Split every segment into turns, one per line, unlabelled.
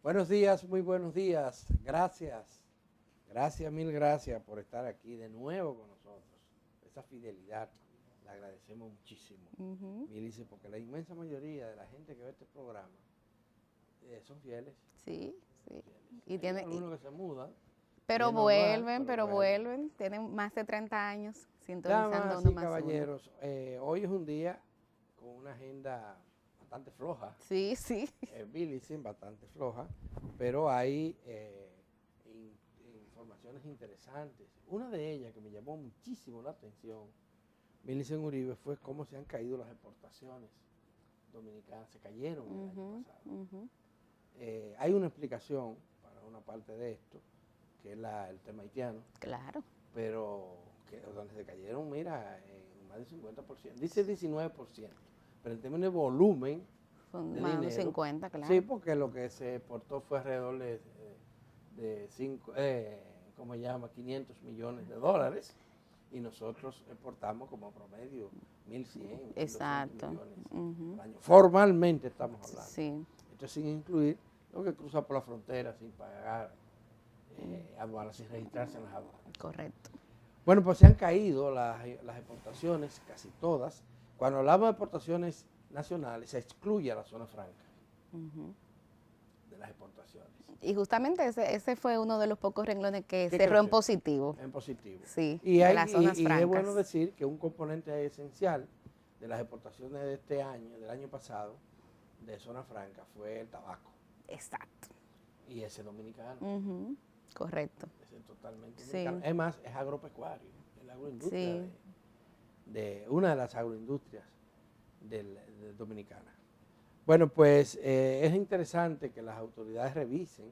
Buenos días, muy buenos días. Gracias. Gracias, mil gracias por estar aquí de nuevo con nosotros. Esa fidelidad la agradecemos muchísimo, Milice, porque la inmensa mayoría de la gente que ve este programa son fieles.
Sí, sí.
Y hay algunos que se mudan.
Pero vuelven. Tienen más de 30 años sintonizando
Damas
uno
y
más
caballeros, hoy es un día con una agenda bastante floja.
Sí, sí.
Milice, bastante floja, pero hay informaciones interesantes. Una de ellas que me llamó muchísimo la atención, Milice Uribe, fue cómo se han caído las exportaciones dominicanas, se cayeron el año pasado. Hay una explicación para una parte de esto, que es el tema haitiano.
Claro.
Pero que donde se cayeron, mira, en más del 50%, dice 19%, pero en términos de volumen,
Son
de
más de
dinero,
50, claro.
sí, porque lo que se exportó fue alrededor de 500 millones de dólares, y nosotros exportamos como promedio 1.100, 1.200 millones al año. Formalmente estamos hablando.
Sí.
Esto sin incluir lo que cruza por la frontera sin pagar aduanas, sin registrarse en las aduanas.
Correcto.
Bueno, pues se han caído las exportaciones, casi todas. Cuando hablamos de exportaciones nacionales, se excluye a la zona franca de las exportaciones.
Y justamente ese fue uno de los pocos renglones que cerró en positivo.
En positivo.
Sí,
Y
de las zonas francas.
es bueno decir que un componente esencial de las exportaciones de este año, del año pasado, de zona franca, fue el tabaco.
Exacto.
Y ese dominicano.
Correcto.
Ese totalmente
sí.
dominicano. Es más, es agropecuario, es la agroindustria de una de las agroindustrias de dominicana. Bueno, pues es interesante que las autoridades revisen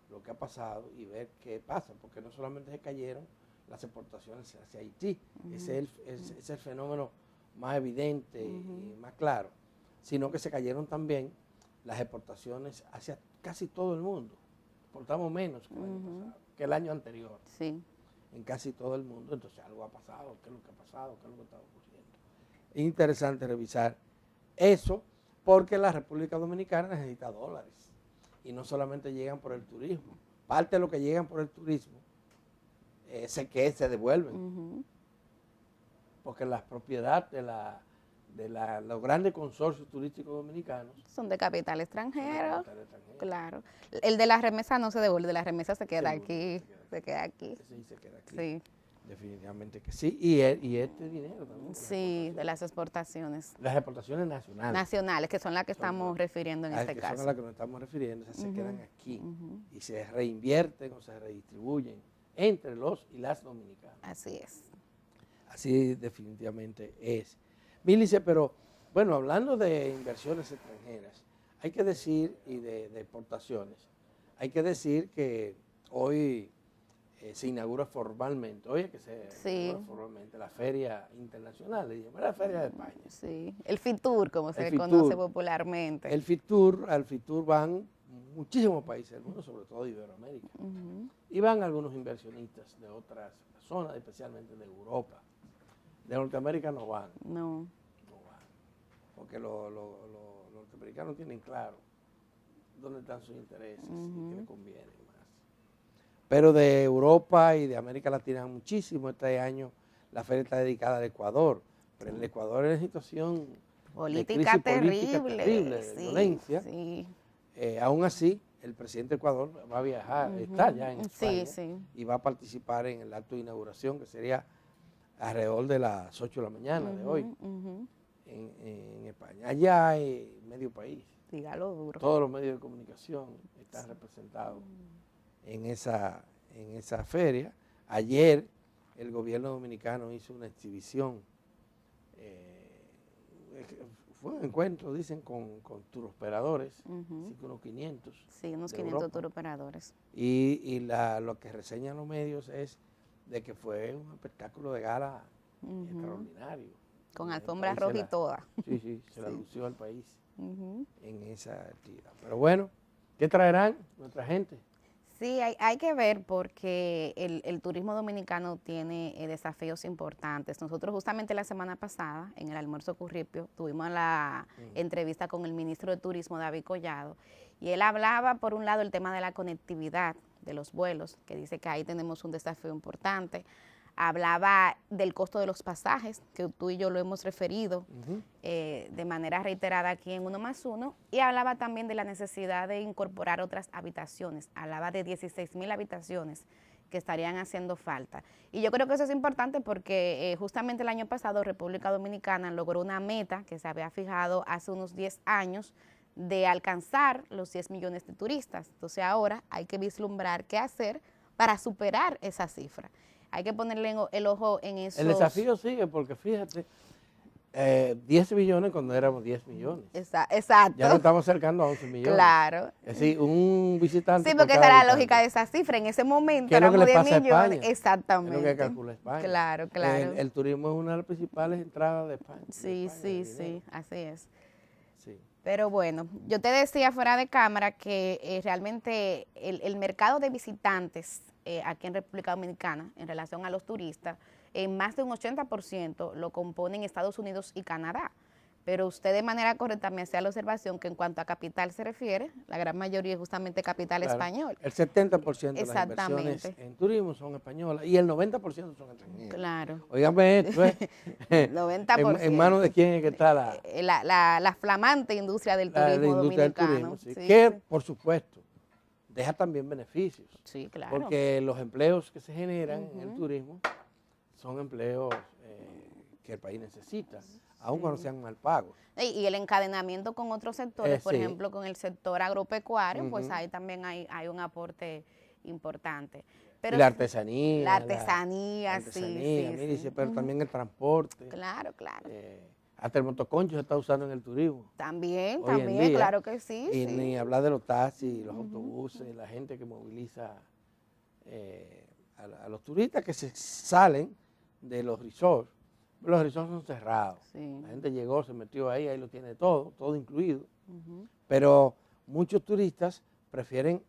lo que ha pasado y ver qué pasa, porque no solamente se cayeron las exportaciones hacia Haití, ese es el fenómeno más evidente y más claro, sino que se cayeron también las exportaciones hacia casi todo el mundo. Exportamos menos que el año pasado, que el año anterior, en casi todo el mundo. Entonces algo ha pasado, qué es lo que ha pasado, qué es lo que está ocurriendo. Es interesante revisar eso, porque la República Dominicana necesita dólares y no solamente llegan por el turismo. Parte de lo que llegan por el turismo se devuelven, porque las propiedades de los grandes consorcios turísticos dominicanos
son de capital extranjero. Claro. El de la remesa no se devuelve, de la remesa se queda aquí. Se queda aquí.
Sí, se queda aquí.
Sí.
Definitivamente que sí. Y este dinero también.
Sí, de las exportaciones.
Las exportaciones nacionales.
Nacionales, que son las que estamos refiriendo en este caso.
Son a las que nos estamos refiriendo, esas se quedan aquí y se reinvierten o se redistribuyen entre los y las dominicanas.
Así es.
Así definitivamente es. Milice, pero bueno, hablando de inversiones extranjeras, hay que decir, y de exportaciones, hay que decir que hoy se inaugura formalmente, hoy es que se inaugura formalmente la Feria Internacional, la Feria de España.
Sí, el FITUR, como se conoce popularmente.
Al FITUR van muchísimos países del mundo, sobre todo de Iberoamérica, y van algunos inversionistas de otras zonas, especialmente de Europa. De Norteamérica no van.
No
van, porque los norteamericanos tienen claro dónde están sus intereses y qué les conviene más. Pero de Europa y de América Latina muchísimo. Este año la feria está dedicada al Ecuador, pero el Ecuador es una situación
política
de crisis
terrible,
política terrible, de violencia. Aún así, el presidente de Ecuador va a viajar, está ya en España, y va a participar en el acto de inauguración, que sería alrededor de las 8 de la mañana de hoy, en España. Allá hay medio país.
Dígalo duro.
Todos los medios de comunicación están representados en esa feria. Ayer el gobierno dominicano hizo una exhibición, fue un encuentro, dicen, con turoperadores, así que unos 500.
Sí, unos 500 turoperadores.
Y lo que reseñan los medios es de que fue un espectáculo de gala extraordinario.
Con alfombra roja y toda.
Sí, se la lució al país en esa actividad. Pero bueno, ¿qué traerán nuestra gente?
Sí, hay que ver porque el turismo dominicano tiene desafíos importantes. Nosotros justamente la semana pasada, en el almuerzo Curripio, tuvimos la entrevista con el ministro de Turismo, David Collado, y él hablaba, por un lado, el tema de la conectividad de los vuelos, que dice que ahí tenemos un desafío importante. Hablaba del costo de los pasajes, que tú y yo lo hemos referido de manera reiterada aquí en 1+1, y hablaba también de la necesidad de incorporar otras habitaciones. Hablaba de 16,000 habitaciones que estarían haciendo falta. Y yo creo que eso es importante porque justamente el año pasado República Dominicana logró una meta que se había fijado hace unos 10 años de alcanzar los 10 millones de turistas. Entonces ahora hay que vislumbrar qué hacer para superar esa cifra. Hay que ponerle el ojo en eso.
El desafío sigue porque fíjate, 10 millones cuando éramos 10 millones.
Exacto.
Ya nos estamos acercando a 11 millones.
Claro.
Es decir, un visitante.
Sí, porque esa era la lógica de esa cifra. En ese momento éramos 10 millones. Exactamente.
Es lo que calcula España.
Claro, claro.
El turismo es una de las principales entradas de España.
Sí, así es.
Sí.
Pero bueno, yo te decía fuera de cámara que realmente el mercado de visitantes aquí en República Dominicana en relación a los turistas, más de un 80% lo componen Estados Unidos y Canadá. Pero usted de manera correcta me hacía la observación que en cuanto a capital se refiere, la gran mayoría es justamente capital español.
El 70% de las inversiones en turismo son españolas y el 90% son extranjeras.
Claro.
Óigame esto,
90%.
¿En manos de quién es que está
la flamante industria del turismo dominicano?
Del turismo, sí. Que, por supuesto, deja también beneficios.
Sí, claro.
Porque los empleos que se generan en el turismo son empleos que el país necesita, aun cuando sean mal pagos.
Y el encadenamiento con otros sectores, por ejemplo, con el sector agropecuario, pues ahí también hay un aporte importante. Pero
y la artesanía.
La artesanía, sí.
Pero también el transporte.
Claro.
Hasta el motoconcho se está usando en el turismo.
También, claro que sí.
Y ni hablar de los taxis, los autobuses, la gente que moviliza a los turistas que se salen de los resorts. Los resorts son cerrados. Sí. La gente llegó, se metió ahí lo tiene todo incluido. Pero muchos turistas prefieren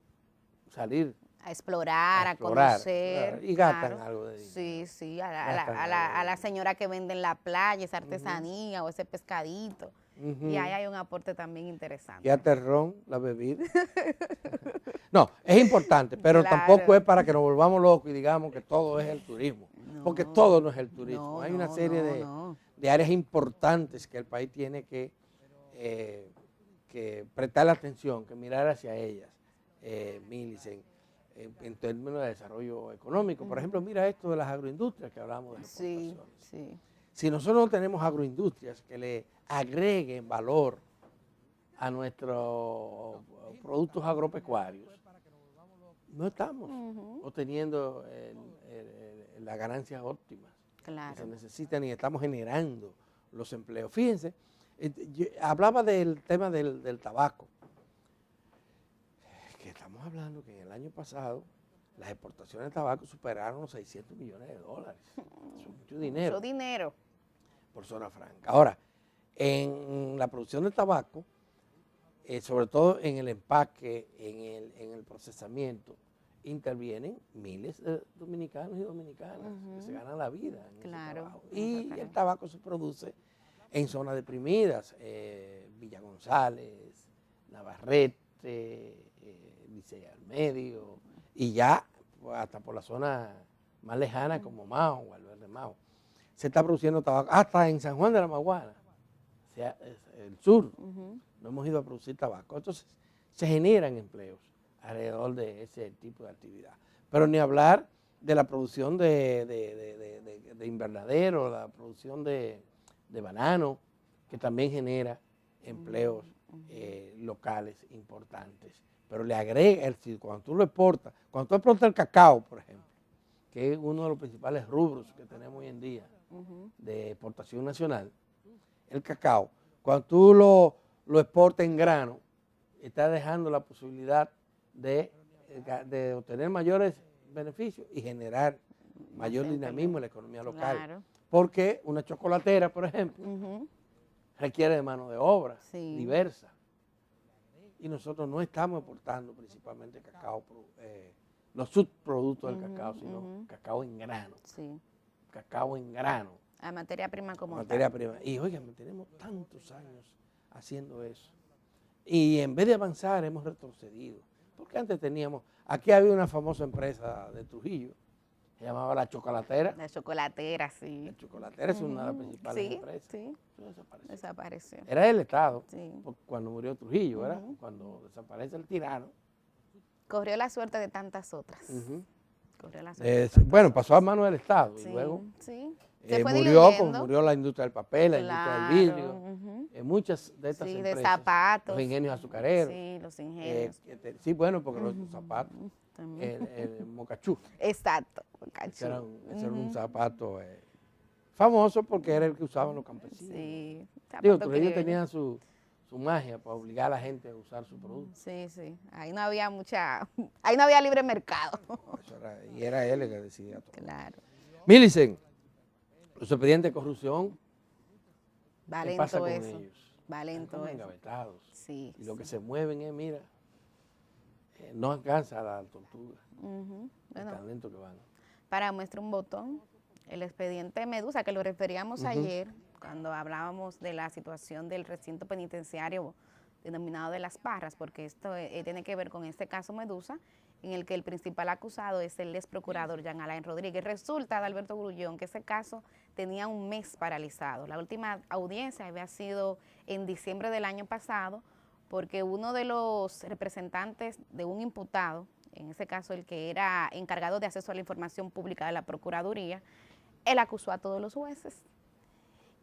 salir
a explorar, a conocer.
Y gastan algo de dinero.
Sí, a la señora que vende en la playa esa artesanía o ese pescadito. Y ahí hay un aporte también interesante.
Y hasta el ron, la bebida. No, es importante, pero tampoco es para que nos volvamos locos y digamos que todo es el turismo. Porque todo no es el turismo. Hay una serie de áreas importantes que el país tiene que prestarle atención, que mirar hacia ellas, Milicen, en términos de desarrollo económico. Por ejemplo, mira esto de las agroindustrias que hablamos de exportaciones.
Sí.
Si nosotros no tenemos agroindustrias que le agreguen valor a nuestros productos agropecuarios, no estamos obteniendo las ganancias óptimas que se necesitan y estamos generando los empleos. Fíjense, yo hablaba del tema del tabaco, que estamos hablando que en el año pasado las exportaciones de tabaco superaron los $600 millones. Eso es mucho dinero.
Mucho dinero.
Por zona franca. Ahora, en la producción de tabaco, sobre todo en el empaque, en el procesamiento, intervienen miles de dominicanos y dominicanas que se ganan la vida en ese trabajo. Y el tabaco se produce en zonas deprimidas, Villa González, Navarrete, Licey al Medio, y ya hasta por la zona más lejana como Mao, Valverde Mao. Se está produciendo tabaco, hasta en San Juan de la Maguana, o sea, el sur, no hemos ido a producir tabaco. Entonces, se generan empleos alrededor de ese tipo de actividad. Pero ni hablar de la producción de invernadero, la producción de banano, que también genera empleos locales importantes. Pero le agrega, cuando tú lo exportas, cuando tú exportas el cacao, por ejemplo, que es uno de los principales rubros que tenemos hoy en día de exportación nacional, el cacao, cuando tú lo exportas en grano, estás dejando la posibilidad de obtener mayores beneficios y generar mayor dinamismo en la economía local. Claro. Porque una chocolatera, por ejemplo, requiere de mano de obra diversa. y nosotros no estamos exportando principalmente cacao, los subproductos del cacao, sino cacao en grano.
Sí.
Cacao en grano.
La materia prima como
materia prima. Y oigan, tenemos tantos años haciendo eso. Y en vez de avanzar hemos retrocedido. Porque antes teníamos, aquí había una famosa empresa de Trujillo, se llamaba La Chocolatera.
La Chocolatera, sí.
La Chocolatera es una de las principales empresas.
Sí,
Eso
desapareció.
Era el Estado,
Sí.
cuando murió Trujillo, ¿verdad? Cuando desaparece el tirano.
Corrió la suerte de tantas otras. Corrió la suerte
de bueno, pasó a manos del Estado y luego murió la industria del papel, la industria del vidrio, muchas de estas empresas.
De zapatos.
Los ingenios azucareros.
Sí, los ingenios.
Sí, bueno, porque los zapatos, el mocachú.
Exacto, mocachú.
Ese era un zapato famoso porque era el que usaban los campesinos. Sí. Digo, ellos tenían su magia para obligar a la gente a usar su producto.
Sí, sí. Ahí no había ahí no había libre mercado.
Y era él el que decidía todo.
Claro.
Millicent, los expedientes de corrupción,
¿qué
pasa con ellos?
Valento eso.
Engavetados.
Sí.
Y lo que se mueven es, mira, no alcanza la tortuga.
Bueno,
tan lento que van.
Para muestra un botón, el expediente Medusa, que lo referíamos ayer, cuando hablábamos de la situación del recinto penitenciario denominado de Las Parras, porque esto tiene que ver con este caso Medusa, en el que el principal acusado es el ex procurador Jean Alain Rodríguez. Resulta, Adalberto Grullón, que ese caso tenía un mes paralizado. La última audiencia había sido en diciembre del año pasado, porque uno de los representantes de un imputado, en ese caso el que era encargado de acceso a la información pública de la Procuraduría, él acusó a todos los jueces.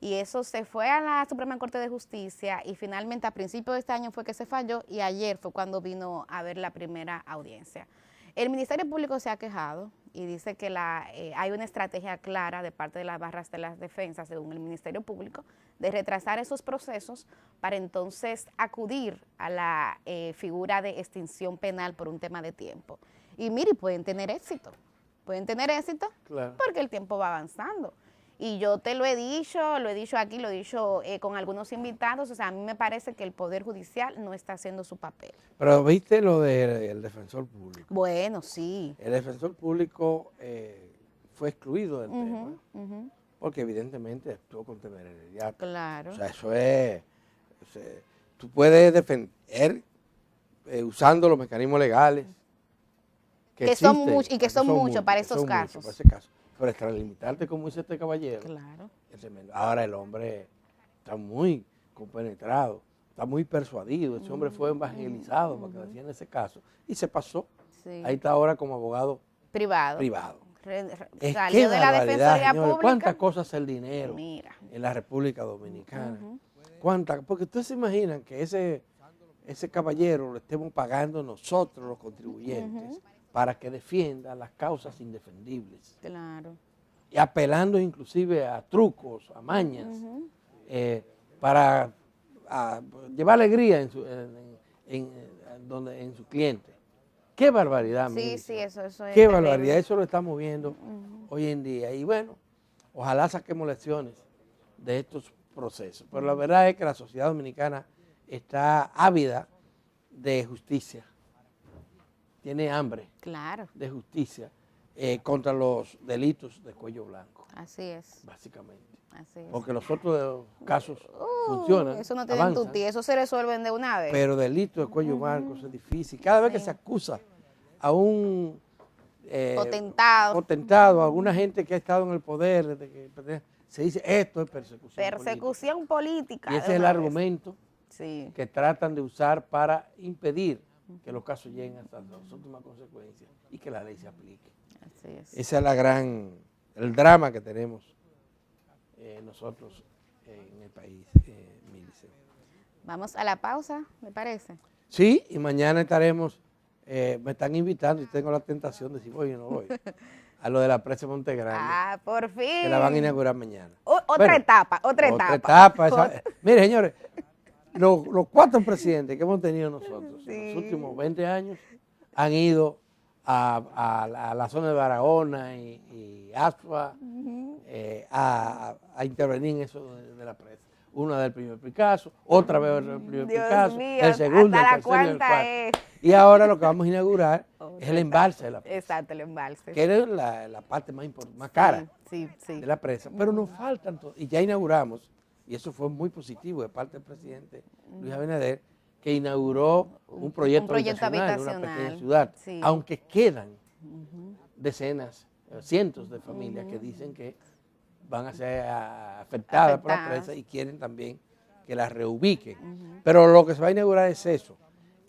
Y eso se fue a la Suprema Corte de Justicia y finalmente a principios de este año fue que se falló y ayer fue cuando vino a ver la primera audiencia. El Ministerio Público se ha quejado y dice que hay una estrategia clara de parte de las barras de las defensas, según el Ministerio Público, de retrasar esos procesos para entonces acudir a la figura de extinción penal por un tema de tiempo. Y mire, pueden tener éxito claro, porque el tiempo va avanzando. Y yo te lo he dicho aquí, lo he dicho con algunos invitados, o sea, a mí me parece que el Poder Judicial no está haciendo su papel.
Pero ¿viste lo del defensor público?
Bueno, sí.
El defensor público fue excluido del tema, porque evidentemente actuó con temeridad.
Claro.
O sea, eso es, tú puedes defender usando los mecanismos legales
que son muchos para esos casos.
Pero extralimitarte, como dice este caballero.
Claro.
Ahora el hombre está muy compenetrado, está muy persuadido. Ese hombre fue evangelizado, porque decía en ese caso, y se pasó. Sí. Ahí está ahora como abogado privado.
Salió de la Defensoría Pública.
¿Cuántas cosas el dinero en la República Dominicana? Porque ustedes se imaginan que ese caballero lo estemos pagando nosotros, los contribuyentes, para que defienda las causas indefendibles.
Claro.
Y apelando inclusive a trucos, a mañas, para llevar alegría en su cliente. ¡Qué barbaridad!
Sí, eso es.
¡Qué barbaridad! Eso lo estamos viendo hoy en día. Y bueno, ojalá saquemos lecciones de estos procesos. Pero la verdad es que la sociedad dominicana está ávida de justicia. Tiene hambre de justicia contra los delitos de cuello blanco.
Así es.
Básicamente.
Así es.
Porque los otros casos funcionan,
eso no tienen tutí, eso se resuelven de una vez.
Pero delitos de cuello blanco es difícil. Cada vez que se acusa a un potentado, a alguna gente que ha estado en el poder, se dice esto es
persecución política.
Y ese es el argumento que tratan de usar para impedir que los casos lleguen hasta las últimas consecuencias y que la ley se aplique.
Así es.
Ese es el drama que tenemos nosotros en el país, Millicent.
Vamos a la pausa, ¿me parece?
Sí, y mañana estaremos, me están invitando y tengo la tentación de decir, voy o no voy, a lo de la presa de Monte Grande.
Ah, por fin.
Que la van a inaugurar mañana.
Otra etapa.
Mire, señores, los 4 presidentes que hemos tenido nosotros en los últimos 20 años han ido a la zona de Barahona y Asua a intervenir en eso de la presa. una del primer Picasso, otra vez el primer
Dios
Picasso,
mío,
el segundo,
hasta
el
la
tercero y el
cuarta
cuarto.
es.
Y ahora lo que vamos a inaugurar es el
Otra
embalse de la presa,
Exacto, el embalse.
que es la parte más cara
Sí, sí.
de la presa, pero nos faltan, y ya inauguramos, y eso fue muy positivo de parte del presidente Luis Abinader, que inauguró un proyecto habitacional en una pequeña ciudad,
sí.
aunque quedan decenas, cientos de familias que dicen que van a ser afectadas por la presa y quieren también que la reubiquen. Pero lo que se va a inaugurar es eso.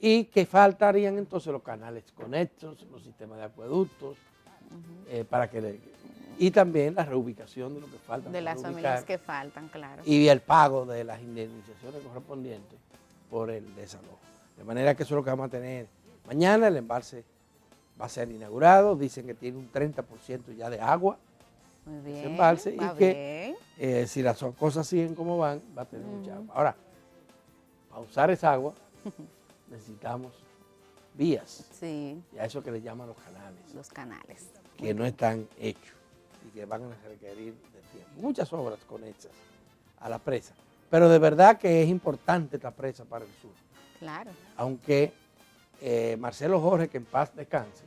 Y que faltarían entonces los canales conexos, los sistemas de acueductos, y también la reubicación de lo que falta.
De las familias que faltan, claro.
Y el pago de las indemnizaciones correspondientes por el desalojo. De manera que eso es lo que vamos a tener mañana. El embalse va a ser inaugurado. Dicen que tiene un 30% ya de agua.
Muy bien,
ese embalse, y que si las cosas siguen como van, va a tener mucha agua. Ahora, para usar esa agua necesitamos vías.
Sí.
Y a eso que le llaman los canales.
Los canales.
Que no están hechos y que van a requerir de tiempo. Muchas obras conexas a la presa. Pero de verdad que es importante esta presa para el sur.
Claro.
Aunque Marcelo Jorge, que en paz descanse,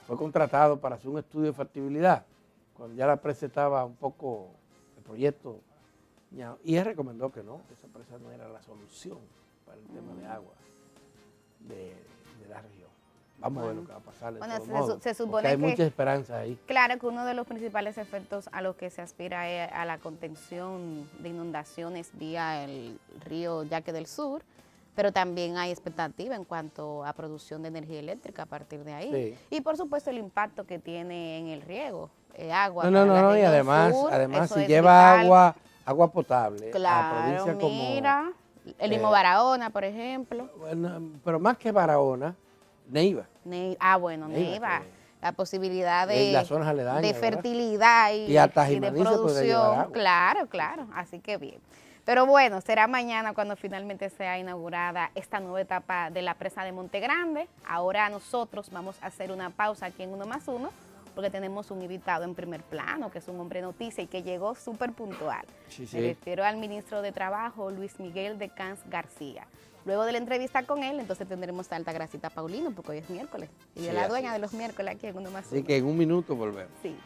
fue contratado para hacer un estudio de factibilidad cuando ya la presa estaba un poco, el proyecto, y él recomendó que no, que esa presa no era la solución para el tema de agua de la región. Vamos a ver lo que va a pasar.
Se supone
hay mucha esperanza ahí.
Claro que uno de los principales efectos a los que se aspira es a la contención de inundaciones vía el río Yaque del Sur, pero también hay expectativa en cuanto a producción de energía eléctrica a partir de ahí.
Sí.
Y por supuesto el impacto que tiene en el riego, agua.
No, y además si lleva agua potable
claro,
a provincias
mira, el mismo Barahona, por ejemplo.
Bueno, pero más que Barahona, Neiva.
Neiva. La posibilidad de,
las zonas aledañas,
de fertilidad y de producción. Claro, así que bien. Pero bueno, será mañana cuando finalmente sea inaugurada esta nueva etapa de la presa de Monte Grande. Ahora nosotros vamos a hacer una pausa aquí en 1+1 porque tenemos un invitado en primer plano, que es un hombre noticia y que llegó súper puntual.
Sí.
Me refiero al ministro de Trabajo, Luis Miguel de Camps García. Luego de la entrevista con él, entonces tendremos a Altagracita Paulino, porque hoy es miércoles. Y yo la dueña de los miércoles aquí en 1+1.
Así que en un minuto volvemos.
Sí.